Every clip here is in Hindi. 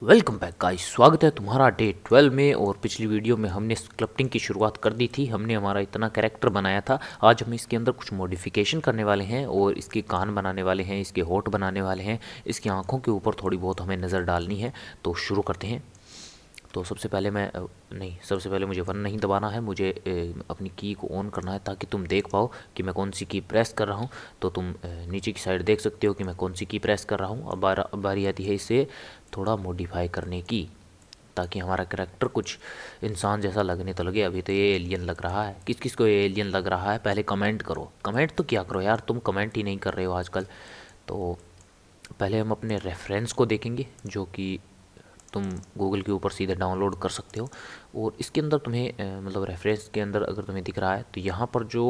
वेलकम बैक गाइस, स्वागत है तुम्हारा डे 12 में। और पिछली वीडियो में हमने स्क्लप्टिंग की शुरुआत कर दी थी। हमने हमारा इतना कैरेक्टर बनाया था। आज हम इसके अंदर कुछ मॉडिफिकेशन करने वाले हैं और इसके कान बनाने वाले हैं, इसके होठ बनाने वाले हैं, इसकी आंखों के ऊपर थोड़ी बहुत हमें नज़र डालनी है। तो शुरू करते हैं। तो सबसे पहले मुझे वन नहीं दबाना है, मुझे अपनी की को ऑन करना है ताकि तुम देख पाओ कि मैं कौन सी की प्रेस कर रहा हूँ। तो तुम नीचे की साइड देख सकते हो कि मैं कौन सी की प्रेस कर रहा हूँ। अब बारी आती है इसे थोड़ा मॉडिफाई करने की, ताकि हमारा करैक्टर कुछ इंसान जैसा लगने तो लगे। अभी तो ये एलियन लग रहा है। किस किस को ये एलियन लग रहा है पहले कमेंट करो। कमेंट तो क्या करो यार, तुम कमेंट ही नहीं कर रहे हो आजकल। तो पहले हम अपने रेफरेंस को देखेंगे, जो कि तुम गूगल के ऊपर सीधे डाउनलोड कर सकते हो। और इसके अंदर तुम्हें मतलब रेफरेंस के अंदर अगर तुम्हें दिख रहा है तो यहाँ पर जो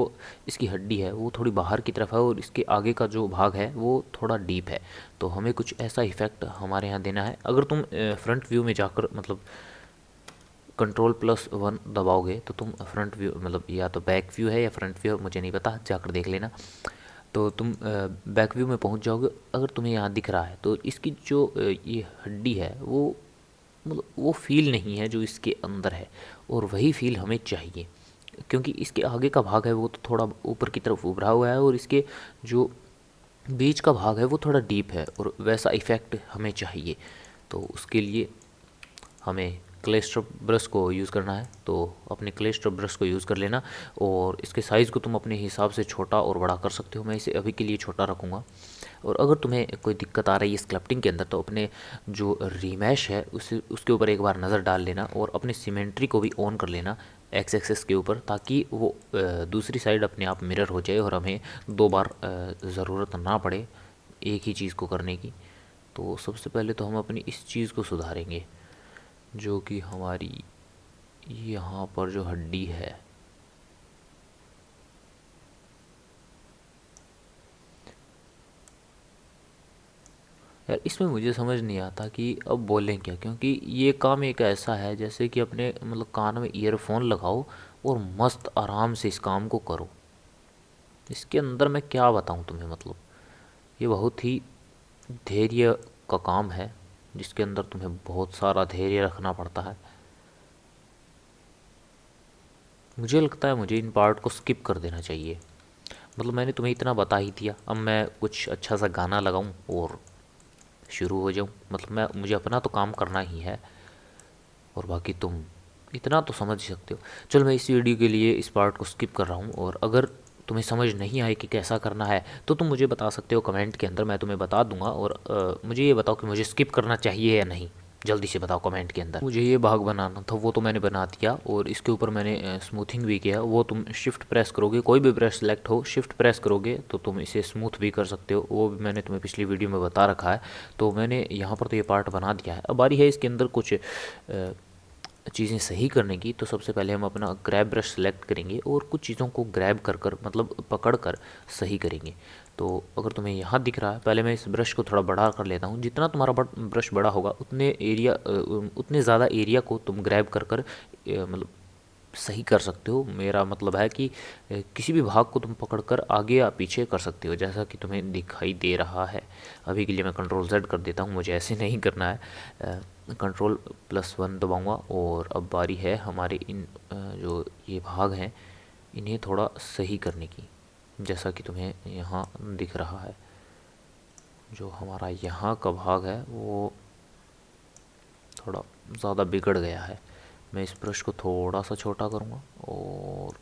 इसकी हड्डी है वो थोड़ी बाहर की तरफ है और इसके आगे का जो भाग है वो थोड़ा डीप है। तो हमें कुछ ऐसा इफ़ेक्ट हमारे यहाँ देना है। अगर तुम फ्रंट व्यू में जाकर मतलब Ctrl+1 दबाओगे तो तुम फ्रंट व्यू मतलब या तो बैक व्यू है या फ्रंट व्यू है मुझे नहीं पता, जाकर देख लेना। तो तुम बैक व्यू में पहुंच जाओगे। अगर तुम्हें यहाँ दिख रहा है तो इसकी जो ये हड्डी है वो मतलब वो फील नहीं है जो इसके अंदर है, और वही फील हमें चाहिए। क्योंकि इसके आगे का भाग है वो तो थोड़ा ऊपर की तरफ उभरा हुआ है और इसके जो बीच का भाग है वो थोड़ा डीप है, और वैसा इफ़ेक्ट हमें चाहिए। तो उसके लिए हमें क्ले स्ट्रप ब्रश को यूज़ करना है। तो अपने क्ले स्ट्रप ब्रश को यूज़ कर लेना, और इसके साइज़ को तुम अपने हिसाब से छोटा और बड़ा कर सकते हो। मैं इसे अभी के लिए छोटा रखूँगा। और अगर तुम्हें कोई दिक्कत आ रही है स्क्लप्टिंग के अंदर तो अपने जो रीमैश है उसके ऊपर एक बार नज़र डाल लेना, और अपने सिमेट्री को भी ऑन कर लेना एक्स एक्सेस के ऊपर, ताकि वो दूसरी साइड अपने आप मिरर हो जाए और हमें दो बार ज़रूरत ना पड़े एक ही चीज़ को करने की। तो सबसे पहले तो हम अपनी इस चीज़ को सुधारेंगे, जो कि हमारी यहाँ पर जो हड्डी है। यार इसमें मुझे समझ नहीं आता कि अब बोलें क्या, क्योंकि ये काम एक ऐसा है जैसे कि अपने मतलब कान में ईयरफोन लगाओ और मस्त आराम से इस काम को करो। इसके अंदर मैं क्या बताऊँ तुम्हें, मतलब ये बहुत ही धैर्य का काम है, जिसके अंदर तुम्हें बहुत सारा धैर्य रखना पड़ता है। मुझे लगता है मुझे इन पार्ट को स्किप कर देना चाहिए। मतलब मैंने तुम्हें इतना बता ही दिया, अब मैं कुछ अच्छा सा गाना लगाऊं और शुरू हो जाऊं। मतलब मुझे अपना तो काम करना ही है, और बाकी तुम इतना तो समझ सकते हो। चल मैं इस वीडियो के लिए इस पार्ट को स्किप कर रहा हूँ, और अगर तुम्हें समझ नहीं आए कि कैसा करना है तो तुम मुझे बता सकते हो कमेंट के अंदर, मैं तुम्हें बता दूंगा। और मुझे ये बताओ कि मुझे स्किप करना चाहिए या नहीं, जल्दी से बताओ कमेंट के अंदर। मुझे ये भाग बनाना था वो तो मैंने बना दिया, और इसके ऊपर मैंने स्मूथिंग भी किया। वो तुम शिफ्ट प्रेस करोगे, कोई भी ब्रश सेलेक्ट हो शिफ्ट प्रेस करोगे तो तुम इसे स्मूथ भी कर सकते हो। वो भी मैंने तुम्हें पिछली वीडियो में बता रखा है। तो मैंने यहाँ पर तो ये पार्ट बना दिया है। अब बारी है इसके अंदर कुछ चीज़ें सही करने की। तो सबसे पहले हम अपना ग्रैब ब्रश सेलेक्ट करेंगे और कुछ चीज़ों को ग्रैब कर कर मतलब पकड़ कर सही करेंगे। तो अगर तुम्हें यहाँ दिख रहा है, पहले मैं इस ब्रश को थोड़ा बड़ा कर लेता हूँ। जितना तुम्हारा ब्रश बड़ा होगा उतने ज़्यादा एरिया को तुम ग्रैब कर कर मतलब सही कर सकते हो। मेरा मतलब है कि किसी भी भाग को तुम पकड़कर आगे या पीछे कर सकते हो, जैसा कि तुम्हें दिखाई दे रहा है। अभी के लिए मैं Ctrl+Z कर देता हूँ, मुझे ऐसे नहीं करना है। Ctrl+1 दबाऊँगा, और अब बारी है हमारे इन जो ये भाग हैं इन्हें थोड़ा सही करने की। जैसा कि तुम्हें यहाँ दिख रहा है, जो हमारा यहाँ का भाग है वो थोड़ा ज़्यादा बिगड़ गया है। मैं इस ब्रश को थोड़ा सा छोटा करूँगा, और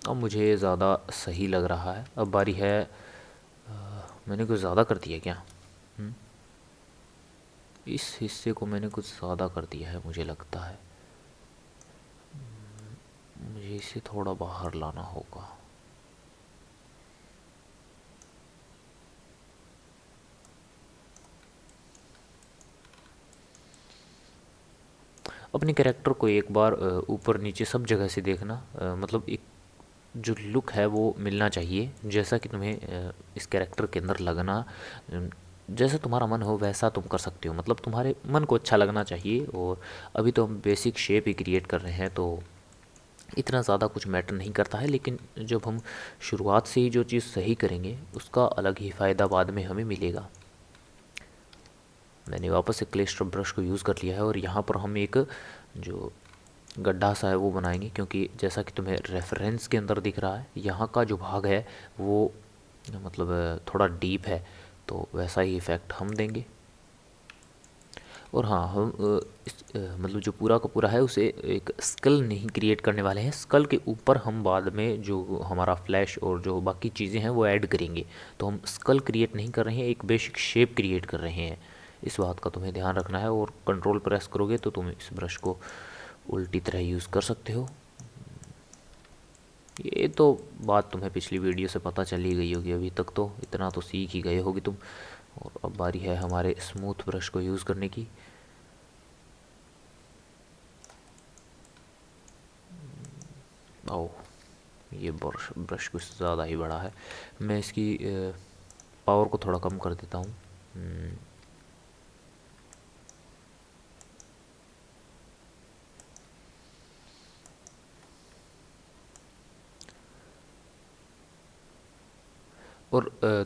अब मुझे ज़्यादा सही लग रहा है। अब बारी है मैंने कुछ ज़्यादा कर दिया क्या? हम्म, इस हिस्से को मैंने कुछ ज़्यादा कर दिया है मुझे लगता है। इसे थोड़ा बाहर लाना होगा। अपने कैरेक्टर को एक बार ऊपर नीचे सब जगह से देखना, मतलब एक जो लुक है वो मिलना चाहिए, जैसा कि तुम्हें इस कैरेक्टर के अंदर लगना, जैसा तुम्हारा मन हो वैसा तुम कर सकते हो, मतलब तुम्हारे मन को अच्छा लगना चाहिए। और अभी तो हम बेसिक शेप ही क्रिएट कर रहे हैं, तो इतना ज़्यादा कुछ मैटर नहीं करता है, लेकिन जब हम शुरुआत से ही जो चीज़ सही करेंगे उसका अलग ही फ़ायदा बाद में हमें मिलेगा। मैंने वापस से क्ले स्ट्रप ब्रश को यूज़ कर लिया है और यहाँ पर हम एक जो गड्ढा सा है वो बनाएंगे, क्योंकि जैसा कि तुम्हें रेफरेंस के अंदर दिख रहा है यहाँ का जो भाग है वो मतलब थोड़ा डीप है, तो वैसा ही इफ़ेक्ट हम देंगे। और हाँ, हम मतलब जो पूरा का पूरा है उसे एक स्कल नहीं क्रिएट करने वाले हैं, स्कल के ऊपर हम बाद में जो हमारा फ्लैश और जो बाकी चीज़ें हैं वो ऐड करेंगे। तो हम स्कल क्रिएट नहीं कर रहे हैं, एक बेसिक शेप क्रिएट कर रहे हैं, इस बात का तुम्हें ध्यान रखना है। और कंट्रोल प्रेस करोगे तो तुम इस ब्रश को उल्टी तरह यूज़ कर सकते हो। ये तो बात तुम्हें पिछली वीडियो से पता चल ही गई होगी, अभी तक तो इतना तो सीख ही गए होगी तुम। और अब बारी है हमारे स्मूथ ब्रश को यूज़ करने की। ओ, ये ब्रश ब्रश कुछ ज़्यादा ही बड़ा है, मैं इसकी पावर को थोड़ा कम कर देता हूँ। और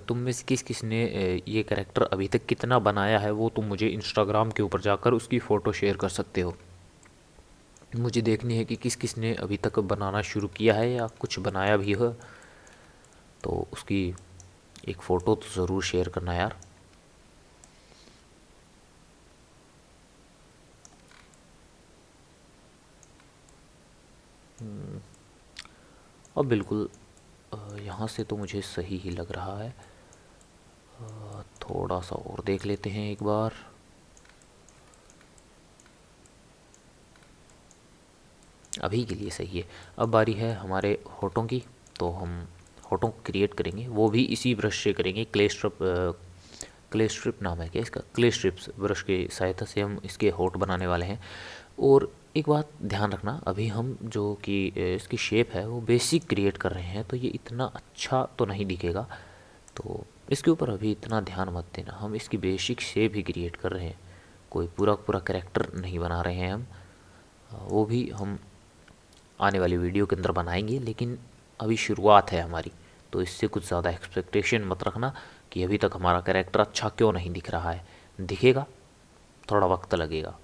तुम में से किस किस ने ये कैरेक्टर अभी तक कितना बनाया है वो तुम मुझे इंस्टाग्राम के ऊपर जाकर उसकी फ़ोटो शेयर कर सकते हो। मुझे देखनी है कि किस किस ने अभी तक बनाना शुरू किया है या कुछ बनाया भी हो, तो उसकी एक फ़ोटो तो ज़रूर शेयर करना यार। अब बिल्कुल यहाँ से तो मुझे सही ही लग रहा है, थोड़ा सा और देख लेते हैं एक बार। अभी के लिए सही है। अब बारी है हमारे होठों की, तो हम होठों को क्रिएट करेंगे, वो भी इसी ब्रश से करेंगे। क्ले स्ट्रिप नाम है क्या इसका, क्ले स्ट्रिप्स ब्रश की सहायता से हम इसके होठ बनाने वाले हैं। और एक बात ध्यान रखना, अभी हम जो कि इसकी शेप है वो बेसिक क्रिएट कर रहे हैं, तो ये इतना अच्छा तो नहीं दिखेगा, तो इसके ऊपर अभी इतना ध्यान मत देना। हम इसकी बेसिक शेप ही क्रिएट कर रहे हैं, कोई पूरा पूरा कैरेक्टर नहीं बना रहे हैं हम। वो भी हम आने वाली वीडियो के अंदर बनाएंगे, लेकिन अभी शुरुआत है हमारी, तो इससे कुछ ज़्यादा एक्सपेक्टेशन मत रखना कि अभी तक हमारा कैरेक्टर अच्छा क्यों नहीं दिख रहा है। दिखेगा, थोड़ा वक्त लगेगा।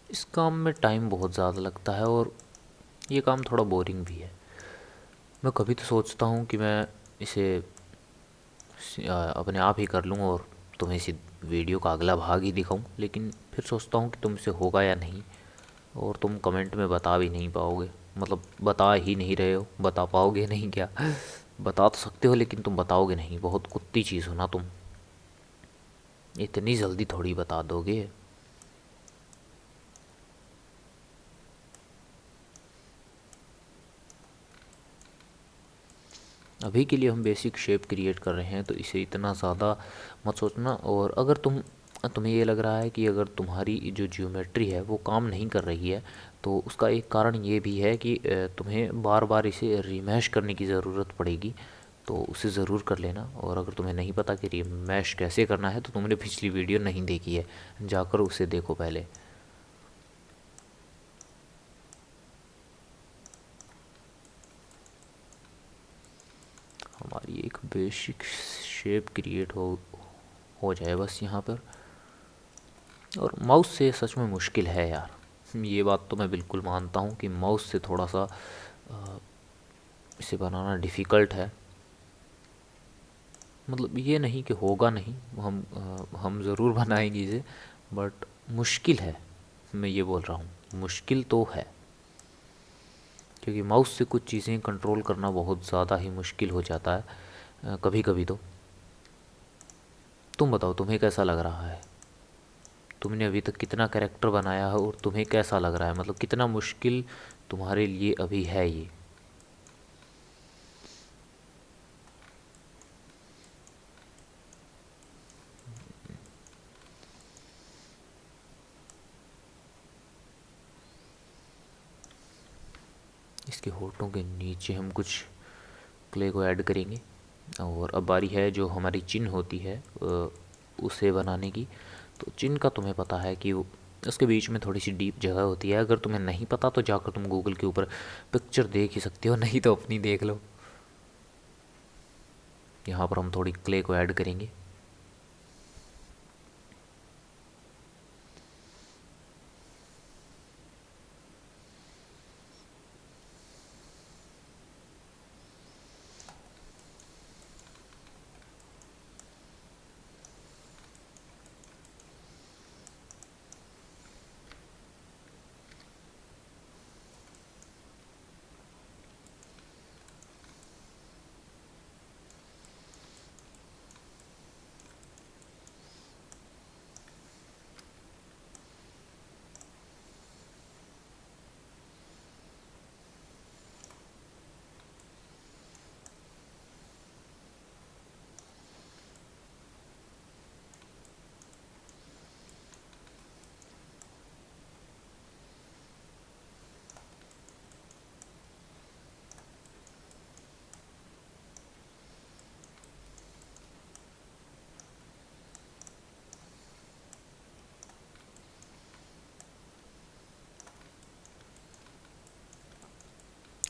इस काम में टाइम बहुत ज़्यादा लगता है और ये काम थोड़ा बोरिंग भी है। मैं कभी तो सोचता हूँ कि मैं इसे अपने आप ही कर लूँ और तुम्हें इसी वीडियो का अगला भाग ही दिखाऊं, लेकिन फिर सोचता हूँ कि तुमसे होगा या नहीं, और तुम कमेंट में बता भी नहीं पाओगे, मतलब बता ही नहीं रहे हो, बता पाओगे नहीं क्या? बता तो सकते हो लेकिन तुम बताओगे नहीं, बहुत कुत्ती चीज़ हो ना तुम, इतनी जल्दी थोड़ी बता दोगे। अभी के लिए हम बेसिक शेप क्रिएट कर रहे हैं, तो इसे इतना ज़्यादा मत सोचना। और अगर तुम तुम्हें ये लग रहा है कि अगर तुम्हारी जो ज्योमेट्री है वो काम नहीं कर रही है, तो उसका एक कारण ये भी है कि तुम्हें बार बार इसे रीमैश करने की ज़रूरत पड़ेगी। तो उसे ज़रूर कर लेना। और अगर तुम्हें नहीं पता कि रीमैश कैसे करना है, तो तुमने पिछली वीडियो नहीं देखी है, जाकर उसे देखो पहले। हमारी एक बेसिक शेप क्रिएट हो जाए बस यहाँ पर। और माउस से सच में मुश्किल है यार, ये बात तो मैं बिल्कुल मानता हूँ कि माउस से थोड़ा सा इसे बनाना डिफ़िकल्ट है। मतलब ये नहीं कि होगा नहीं, हम ज़रूर बनाएंगे इसे, बट मुश्किल है। मैं ये बोल रहा हूँ मुश्किल तो है, क्योंकि माउस से कुछ चीज़ें कंट्रोल करना बहुत ज़्यादा ही मुश्किल हो जाता है कभी कभी तो। तुम बताओ तुम्हें कैसा लग रहा है? तुमने अभी तक कितना कैरेक्टर बनाया है और तुम्हें कैसा लग रहा है? मतलब कितना मुश्किल तुम्हारे लिए अभी है ये? इसके होठों के नीचे हम कुछ क्ले को ऐड करेंगे। और अब बारी है जो हमारी चिन्ह होती है उसे बनाने की। तो चिन्ह का तुम्हें पता है कि उसके बीच में थोड़ी सी डीप जगह होती है। अगर तुम्हें नहीं पता तो जाकर तुम गूगल के ऊपर पिक्चर देख ही सकते हो, नहीं तो अपनी देख लो। यहाँ पर हम थोड़ी क्ले को ऐड करेंगे।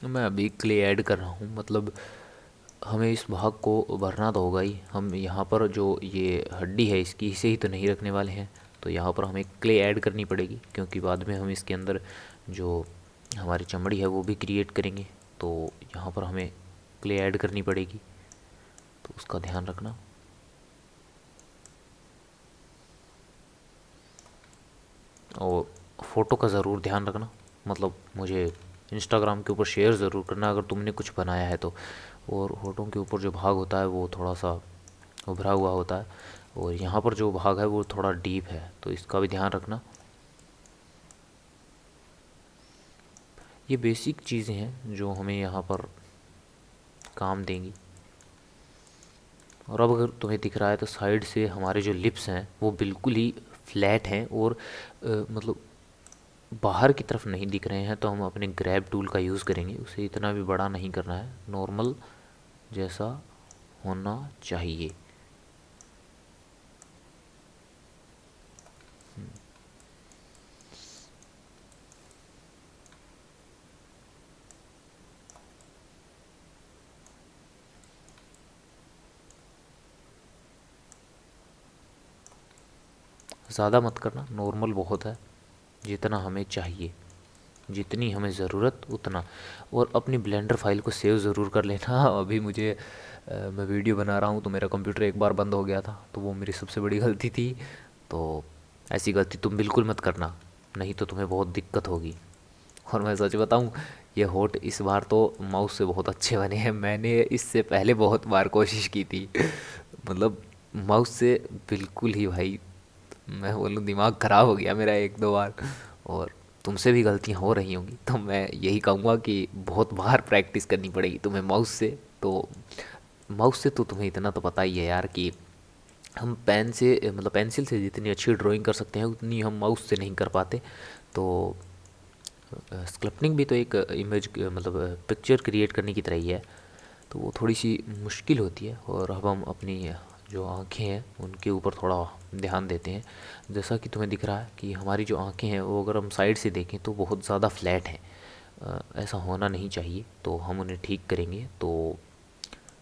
मैं अभी क्ले ऐड कर रहा हूँ। मतलब हमें इस भाग को भरना तो होगा ही। हम यहाँ पर जो ये हड्डी है इसकी इसे ही तो नहीं रखने वाले हैं, तो यहाँ पर हमें क्ले ऐड करनी पड़ेगी, क्योंकि बाद में हम इसके अंदर जो हमारी चमड़ी है वो भी क्रिएट करेंगे। तो यहाँ पर हमें क्ले ऐड करनी पड़ेगी, तो उसका ध्यान रखना। और फ़ोटो का ज़रूर ध्यान रखना। मतलब मुझे इंस्टाग्राम के ऊपर शेयर ज़रूर करना अगर तुमने कुछ बनाया है तो। और होठों के ऊपर जो भाग होता है वो थोड़ा सा उभरा हुआ होता है, और यहाँ पर जो भाग है वो थोड़ा डीप है, तो इसका भी ध्यान रखना। ये बेसिक चीज़ें हैं जो हमें यहाँ पर काम देंगी। और अब अगर तुम्हें दिख रहा है तो साइड से हमारे जो लिप्स हैं वो बिल्कुल ही फ्लैट हैं, और मतलब बाहर की तरफ नहीं दिख रहे हैं। तो हम अपने ग्रैब टूल का यूज़ करेंगे। उसे इतना भी बड़ा नहीं करना है, नॉर्मल जैसा होना चाहिए। ज़्यादा मत करना, नॉर्मल बहुत है, जितना हमें चाहिए, जितनी हमें ज़रूरत उतना। और अपनी ब्लेंडर फाइल को सेव ज़रूर कर लेना। अभी मुझे मैं वीडियो बना रहा हूँ तो मेरा कंप्यूटर एक बार बंद हो गया था, तो वो मेरी सबसे बड़ी गलती थी। तो ऐसी गलती तुम बिल्कुल मत करना, नहीं तो तुम्हें बहुत दिक्कत होगी। और मैं सच बताऊँ, ये होठ इस बार तो माउस से बहुत अच्छे बने हैं। मैंने इससे पहले बहुत बार कोशिश की थी। मतलब माउस से बिल्कुल ही भाई, मैं बोलूँ दिमाग ख़राब हो गया मेरा एक दो बार। और तुमसे भी गलतियाँ हो रही होंगी, तो मैं यही कहूँगा कि बहुत बार प्रैक्टिस करनी पड़ेगी तुम्हें माउस से। तो माउस से तो तुम्हें इतना तो पता ही है यार कि हम पेन से मतलब पेंसिल से जितनी अच्छी ड्राइंग कर सकते हैं उतनी हम माउस से नहीं कर पाते। तो स्कल्पनिंग भी तो एक इमेज मतलब पिक्चर क्रिएट करने की तरह ही है, तो वो थोड़ी सी मुश्किल होती है। और अब हम अपनी जो आँखें हैं उनके ऊपर थोड़ा ध्यान देते हैं। जैसा कि तुम्हें दिख रहा है कि हमारी जो आँखें हैं वो अगर हम साइड से देखें तो बहुत ज़्यादा फ्लैट हैं। ऐसा होना नहीं चाहिए, तो हम उन्हें ठीक करेंगे। तो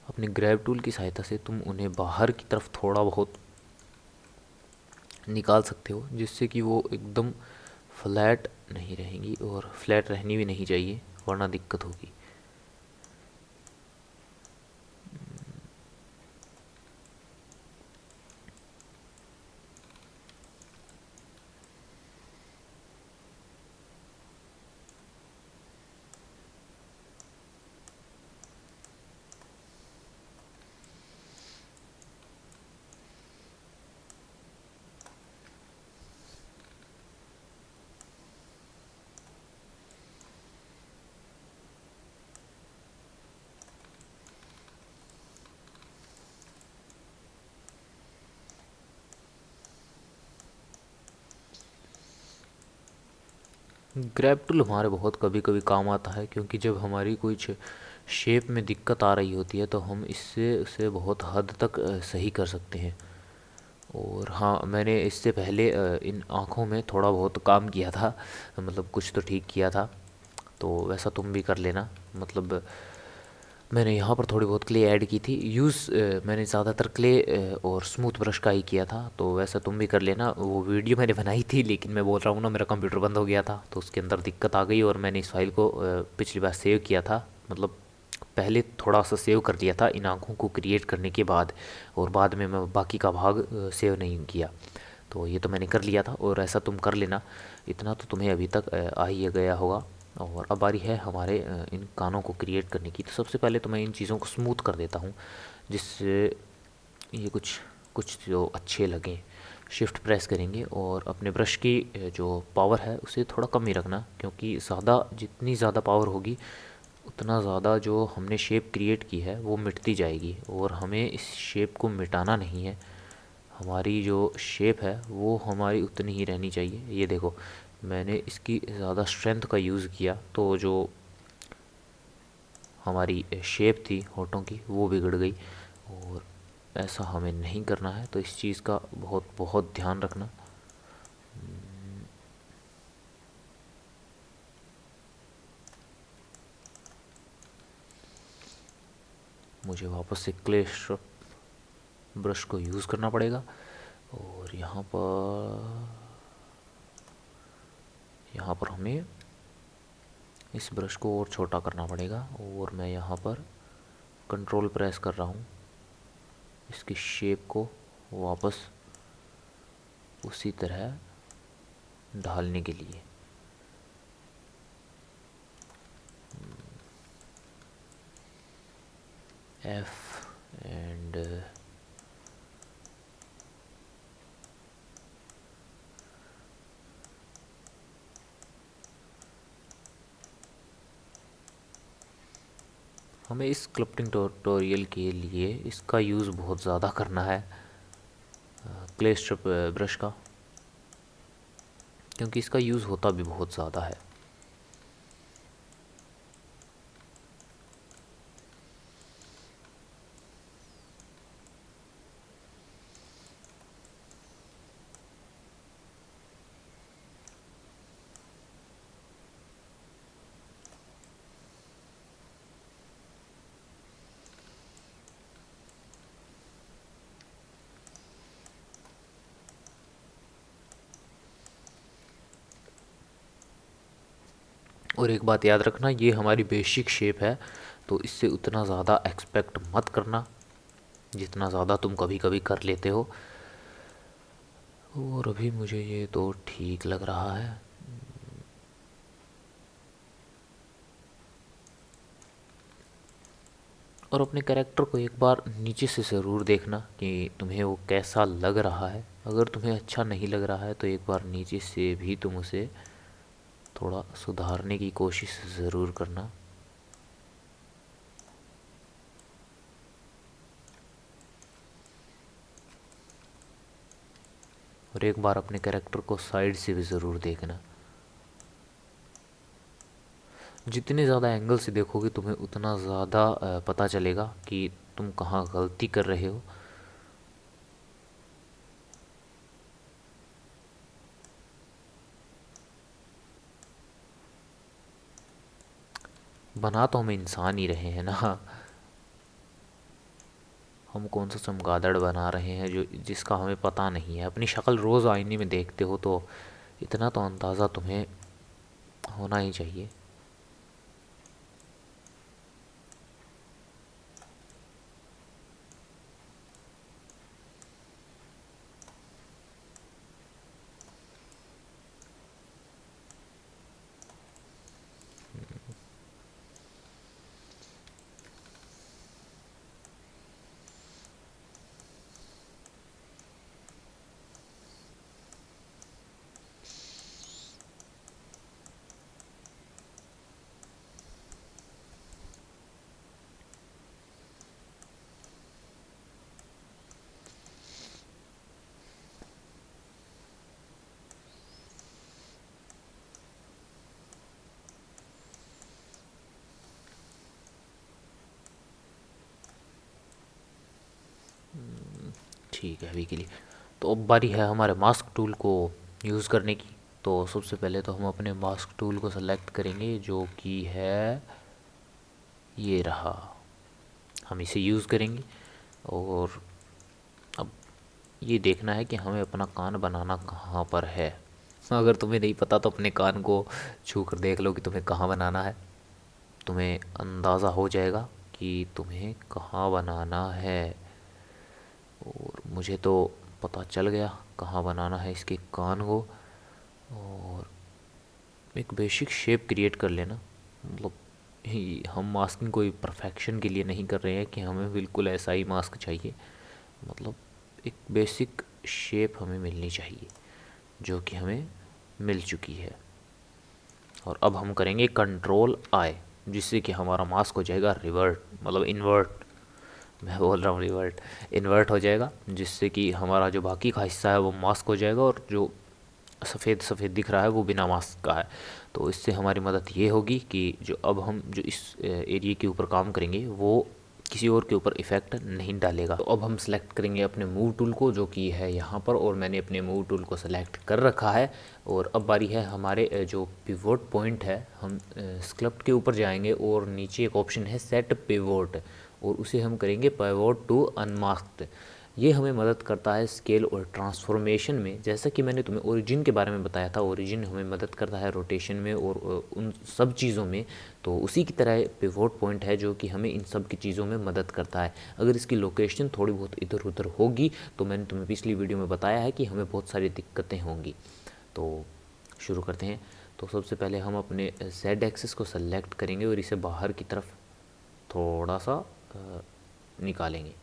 अपने ग्रैब टूल की सहायता से तुम उन्हें बाहर की तरफ थोड़ा बहुत निकाल सकते हो, जिससे कि वो एकदम फ्लैट नहीं रहेंगी, और फ्लैट रहनी भी नहीं चाहिए वरना दिक्कत होगी। ग्रैब टूल हमारे बहुत कभी कभी काम आता है, क्योंकि जब हमारी कुछ शेप में दिक्कत आ रही होती है तो हम इससे उसे बहुत हद तक सही कर सकते हैं। और हाँ, मैंने इससे पहले इन आँखों में थोड़ा बहुत काम किया था, मतलब कुछ तो ठीक किया था। तो वैसा तुम भी कर लेना। मतलब मैंने यहाँ पर थोड़ी बहुत क्ले ऐड की थी। मैंने ज़्यादातर क्ले और स्मूथ ब्रश का ही किया था, तो वैसा तुम भी कर लेना। वो वीडियो मैंने बनाई थी, लेकिन मैं बोल रहा हूँ ना, मेरा कंप्यूटर बंद हो गया था तो उसके अंदर दिक्कत आ गई, और मैंने इस फाइल को पिछली बार सेव किया था। मतलब पहले थोड़ा सा सेव कर लिया था इन आँखों को क्रिएट करने के बाद, और बाद में मैं बाकी का भाग सेव नहीं किया। तो ये तो मैंने कर लिया था, और ऐसा तुम कर लेना। इतना तो तुम्हें अभी तक आ ही गया होगा। और अब बारी है हमारे इन कानों को क्रिएट करने की। तो सबसे पहले तो मैं इन चीज़ों को स्मूथ कर देता हूँ, जिससे ये कुछ कुछ जो अच्छे लगें। शिफ्ट प्रेस करेंगे और अपने ब्रश की जो पावर है उसे थोड़ा कम ही रखना, क्योंकि जितनी ज़्यादा पावर होगी उतना ज़्यादा जो हमने शेप क्रिएट की है वो मिटती जाएगी, और हमें इस शेप को मिटाना नहीं है। हमारी जो शेप है वो हमारी उतनी ही रहनी चाहिए। ये देखो, मैंने इसकी ज़्यादा स्ट्रेंथ का यूज़ किया तो जो हमारी शेप थी होठों की वो बिगड़ गई, और ऐसा हमें नहीं करना है। तो इस चीज़ का बहुत बहुत ध्यान रखना। मुझे वापस से क्ले ब्रश को यूज़ करना पड़ेगा, और यहाँ पर हमें इस ब्रश को और छोटा करना पड़ेगा। और मैं यहाँ पर कंट्रोल प्रेस कर रहा हूँ इसकी शेप को वापस उसी तरह ढालने के लिए। एफ एंड हमें इस स्कल्पटिंग ट्यूटोरियल के लिए इसका यूज़ बहुत ज़्यादा करना है, क्ले स्ट्रिप ब्रश का, क्योंकि इसका यूज़ होता भी बहुत ज़्यादा है। और एक बात याद रखना, ये हमारी बेसिक शेप है, तो इससे उतना ज़्यादा एक्सपेक्ट मत करना जितना ज़्यादा तुम कभी कभी कर लेते हो। और अभी मुझे ये तो ठीक लग रहा है। और अपने कैरेक्टर को एक बार नीचे से ज़रूर देखना कि तुम्हें वो कैसा लग रहा है। अगर तुम्हें अच्छा नहीं लग रहा है तो एक बार नीचे से भी तुम उसे थोड़ा सुधारने की कोशिश ज़रूर करना। और एक बार अपने कैरेक्टर को साइड से भी ज़रूर देखना। जितने ज़्यादा एंगल से देखोगे तुम्हें उतना ज़्यादा पता चलेगा कि तुम कहाँ गलती कर रहे हो। बना तो हम इंसान ही रहे हैं ना। हम कौन सा चमगादड़ बना रहे हैं जो जिसका हमें पता नहीं है। अपनी शक्ल रोज़ आईने में देखते हो तो इतना तो अंदाज़ा तुम्हें होना ही चाहिए। ठीक है अभी के लिए। तो अब बारी है हमारे मास्क टूल को यूज़ करने की। तो सबसे पहले तो हम अपने मास्क टूल को सेलेक्ट करेंगे जो कि है ये रहा। हम इसे यूज़ करेंगे और अब ये देखना है कि हमें अपना कान बनाना कहाँ पर है। अगर तुम्हें नहीं पता तो अपने कान को छू कर देख लो कि तुम्हें कहाँ बनाना है। तुम्हें अंदाज़ा हो जाएगा कि तुम्हें कहाँ बनाना है। और मुझे तो पता चल गया कहाँ बनाना है इसके कान को। और एक बेसिक शेप क्रिएट कर लेना। मतलब हम मास्किंग कोई परफेक्शन के लिए नहीं कर रहे हैं कि हमें बिल्कुल ऐसा ही मास्क चाहिए। मतलब एक बेसिक शेप हमें मिलनी चाहिए जो कि हमें मिल चुकी है। और अब हम करेंगे कंट्रोल आई जिससे कि हमारा मास्क हो जाएगा रिवर्ट, मतलब इन्वर्ट। मैं बोल रहा हूँ रिवर्ट, इन्वर्ट हो जाएगा जिससे कि हमारा जो बाकी का हिस्सा है वो मास्क हो जाएगा और जो सफ़ेद सफ़ेद दिख रहा है वो बिना मास्क का है। तो इससे हमारी मदद ये होगी कि जो अब हम जो इस एरिया के ऊपर काम करेंगे वो किसी और के ऊपर इफ़ेक्ट नहीं डालेगा। तो अब हम सेलेक्ट करेंगे अपने मूव टूल को जो कि है यहाँ पर, और मैंने अपने मूव टूल को सेलेक्ट कर रखा है। और अब बारी है हमारे जो पिवोट पॉइंट है, हम स्क्लप्ट के ऊपर जाएंगे और नीचे एक ऑप्शन है सेट पिवोट और उसे हम करेंगे पिवोट टू अनमास्क्ड। ये हमें मदद करता है स्केल और ट्रांसफॉर्मेशन में। जैसा कि मैंने तुम्हें ओरिजिन के बारे में बताया था, ओरिजिन हमें मदद करता है रोटेशन में और उन सब चीज़ों में। तो उसी की तरह पिवोट पॉइंट है जो कि हमें इन सब की चीज़ों में मदद करता है। अगर इसकी लोकेशन थोड़ी बहुत इधर उधर होगी तो मैंने तुम्हें पिछली वीडियो में बताया है कि हमें बहुत सारी दिक्कतें होंगी। तो शुरू करते हैं। तो सबसे पहले हम अपने जेड एक्सिस को सेलेक्ट करेंगे और इसे बाहर की तरफ थोड़ा सा निकालेंगे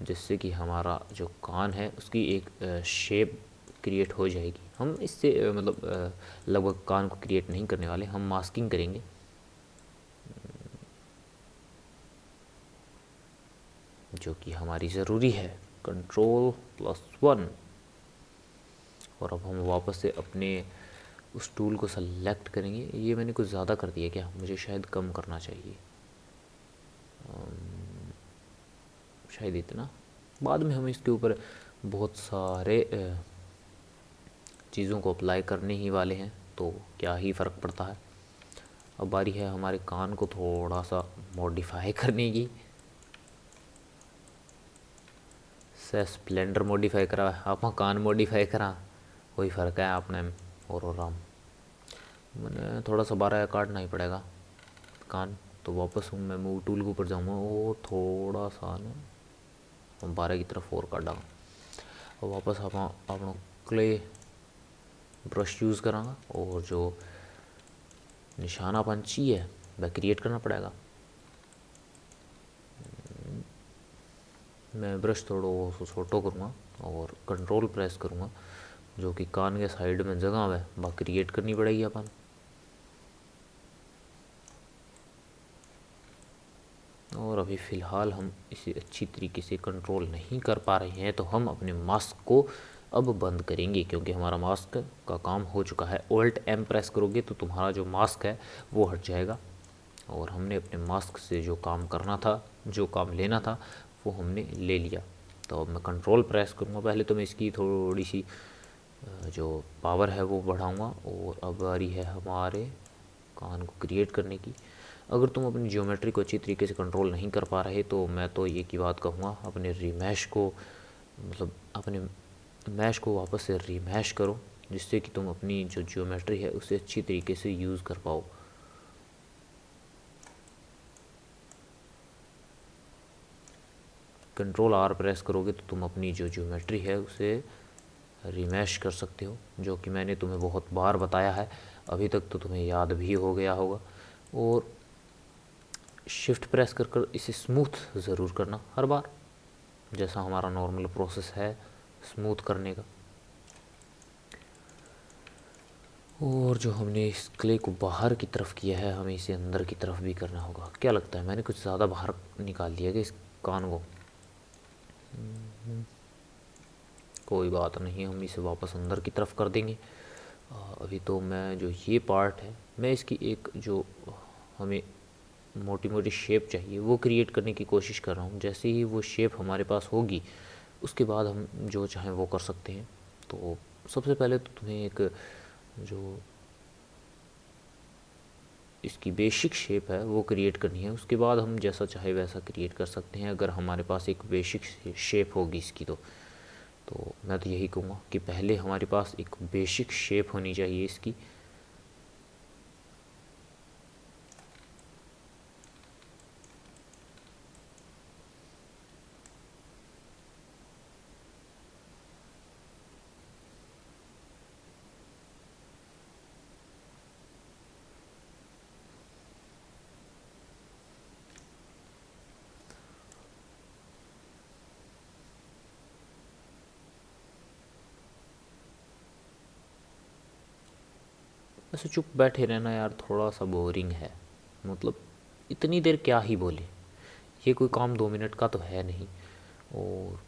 जिससे कि हमारा जो कान है उसकी एक शेप क्रिएट हो जाएगी। हम इससे मतलब लगभग कान को क्रिएट नहीं करने वाले, हम मास्किंग करेंगे। जो कि हमारी ज़रूरी है, Ctrl+1। और अब हम वापस से अपने उस टूल को सेलेक्ट करेंगे। ये मैंने कुछ ज़्यादा कर दिया क्या, मुझे शायद कम करना चाहिए। शायद इतना। बाद में हम इसके ऊपर बहुत सारे चीज़ों को अप्लाई करने ही वाले हैं तो क्या ही फ़र्क पड़ता है। अब बारी है हमारे कान को थोड़ा सा मॉडिफाई करने की। से स्प्लेंडर मॉडिफाई करा आप कान मॉडिफाई करा, वही फ़र्क है आपने और राम। मैंने थोड़ा सा 12 काटना ही पड़ेगा कान। तो वापस हूँ मैं मूव टूल के ऊपर जाऊँगा और थोड़ा सा ना 12 की तरफ और काटा और वापस आप अपना क्ले ब्रश यूज़ करांगा और जो निशाना पंछी है वह क्रिएट करना पड़ेगा। मैं ब्रश थोड़ा छोटो करूँगा और कंट्रोल प्रेस करूँगा। जो कि कान के साइड में जगह है वह क्रिएट करनी पड़ेगी अपन। और अभी फ़िलहाल हम इसे अच्छी तरीके से कंट्रोल नहीं कर पा रहे हैं तो हम अपने मास्क को अब बंद करेंगे क्योंकि हमारा मास्क का काम हो चुका है। Alt M प्रेस करोगे तो तुम्हारा जो मास्क है वो हट जाएगा और हमने अपने मास्क से जो काम करना था, जो काम लेना था, वो हमने ले लिया। तो अब मैं कंट्रोल प्रेस करूँगा। पहले तो मैं इसकी थोड़ी सी जो पावर है वो बढ़ाऊँगा। और अब बारी है हमारे कान को क्रिएट करने की। अगर तुम अपनी ज्योमेट्री को अच्छी तरीके से कंट्रोल नहीं कर पा रहे तो मैं तो ये की बात कहूँगा, अपने रीमैश को, मतलब अपने मैश को वापस से रीमैश करो, जिससे कि तुम अपनी जो ज्योमेट्री है उसे अच्छी तरीके से यूज़ कर पाओ। कंट्रोल R प्रेस करोगे तो तुम अपनी जो ज्योमेट्री है उसे रीमैश कर सकते हो, जो कि मैंने तुम्हें बहुत बार बताया है, अभी तक तो तुम्हें याद भी हो गया होगा। और शिफ्ट प्रेस कर कर इसे स्मूथ ज़रूर करना हर बार, जैसा हमारा नॉर्मल प्रोसेस है स्मूथ करने का। और जो हमने इस क्ले को बाहर की तरफ किया है, हमें इसे अंदर की तरफ भी करना होगा। क्या लगता है, मैंने कुछ ज़्यादा बाहर निकाल दिया कि इस कान को? कोई बात नहीं, हम इसे वापस अंदर की तरफ कर देंगे। अभी तो मैं जो ये पार्ट है, मैं इसकी एक जो हमें मोटी मोटी शेप चाहिए वो क्रिएट करने की कोशिश कर रहा हूँ। जैसे ही वो शेप हमारे पास होगी उसके बाद हम जो चाहें वो कर सकते हैं। तो सबसे पहले तो तुम्हें एक जो इसकी बेसिक शेप है वो क्रिएट करनी है, उसके बाद हम जैसा चाहे वैसा क्रिएट कर सकते हैं, अगर हमारे पास एक बेसिक शेप होगी इसकी। तो मैं तो यही कहूँगा कि पहले हमारे पास एक बेसिक शेप होनी चाहिए इसकी। ऐसे चुप बैठे रहना यार थोड़ा सा बोरिंग है, मतलब इतनी देर क्या ही बोले। ये कोई काम 2 मिनट का तो है नहीं, और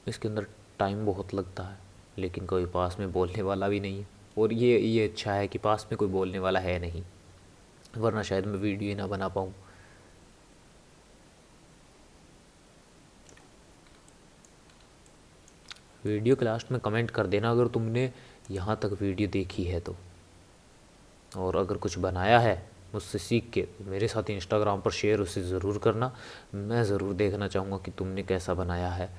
इसके अंदर टाइम बहुत लगता है, लेकिन कोई पास में बोलने वाला भी नहीं है। और ये अच्छा है कि पास में कोई बोलने वाला है नहीं, वरना शायद मैं वीडियो ही ना बना पाऊँ। वीडियो के लास्ट में कमेंट कर देना अगर तुमने यहाँ तक वीडियो देखी है तो, और अगर कुछ बनाया है मुझसे सीख के तो मेरे साथ इंस्टाग्राम पर शेयर उसे ज़रूर करना। मैं ज़रूर देखना चाहूँगा कि तुमने कैसा बनाया है।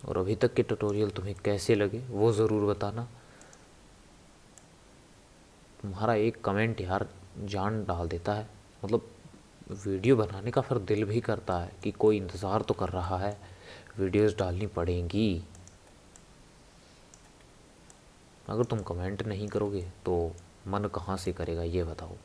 और अभी तक के ट्यूटोरियल तुम्हें कैसे लगे वो ज़रूर बताना। तुम्हारा एक कमेंट यार जान डाल देता है, मतलब वीडियो बनाने का फिर दिल भी करता है कि कोई इंतज़ार तो कर रहा है, वीडियोस डालनी पड़ेंगी। अगर तुम कमेंट नहीं करोगे तो मन कहाँ से करेगा ये बताओ।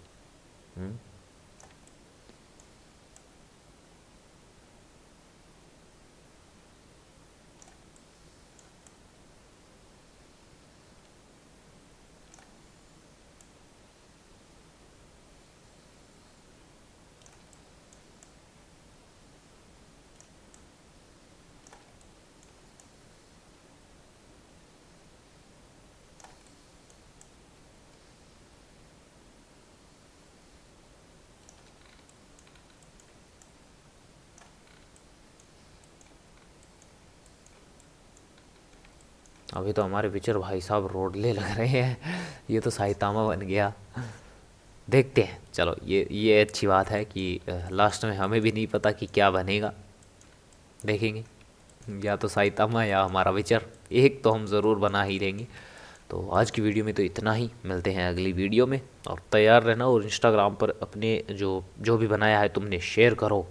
अभी तो हमारे विचर भाई साहब रोडले लग रहे हैं। ये तो साइतामा बन गया। देखते हैं, चलो ये अच्छी बात है कि लास्ट में हमें भी नहीं पता कि क्या बनेगा, देखेंगे। या तो साइतामा या हमारा विचर, एक तो हम ज़रूर बना ही देंगे। तो आज की वीडियो में तो इतना ही, मिलते हैं अगली वीडियो में। और तैयार रहना और इंस्टाग्राम पर अपने जो भी बनाया है तुमने शेयर करो।